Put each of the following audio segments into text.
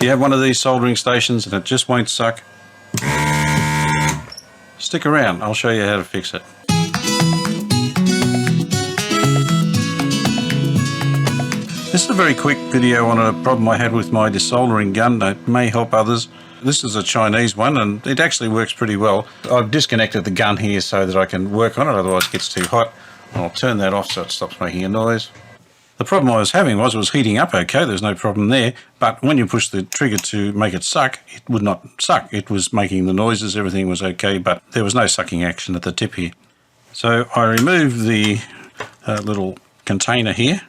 you have one of these soldering stations and it just won't suck, stick around, I'll show you how to fix it. This is a very quick video on a problem I had with my desoldering gun that may help others. This is a Chinese one and it actually works pretty well. I've disconnected the gun here so that I can work on it, otherwise it gets too hot. I'll turn that off so it stops making a noise. The problem I was having was it was heating up okay, there's no problem there, but when you push the trigger to make it suck, it would not suck. It was making the noises, everything was okay, but there was no sucking action at the tip here. So I removed the little container here.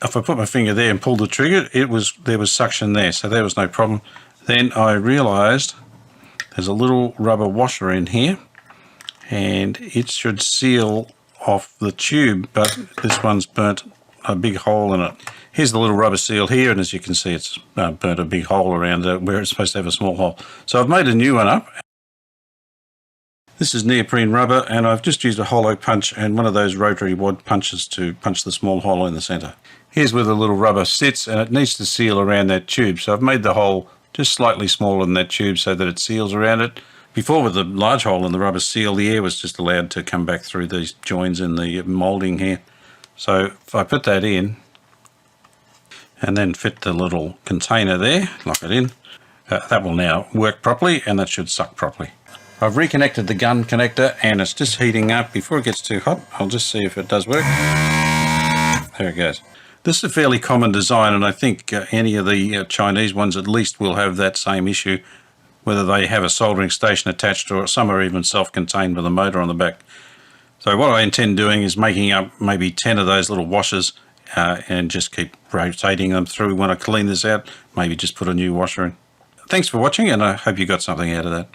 If I put my finger there and pulled the trigger, there was suction there, so there was no problem. Then I realised there's a little rubber washer in here, and it should seal off the tube, but this one's burnt a big hole in it. Here's the little rubber seal here, and as you can see, it's burnt a big hole around where it's supposed to have a small hole. So I've made a new one up. This is neoprene rubber, and I've just used a hollow punch and one of those rotary wad punches to punch the small hole in the centre. Here's where the little rubber sits, and it needs to seal around that tube. So I've made the hole just slightly smaller than that tube so that it seals around it. Before, with the large hole in the rubber seal, the air was just allowed to come back through these joins in the moulding here. So if I put that in and then fit the little container there, lock it in, that will now work properly and that should suck properly. I've reconnected the gun connector and it's just heating up. Before it gets too hot, I'll just see if it does work. There it goes. This is a fairly common design, and I think any of the Chinese ones at least will have that same issue, whether they have a soldering station attached or some are even self-contained with a motor on the back. So what I intend doing is making up maybe 10 of those little washers and just keep rotating them through. When I clean this out, maybe just put a new washer in. Thanks for watching, and I hope you got something out of that.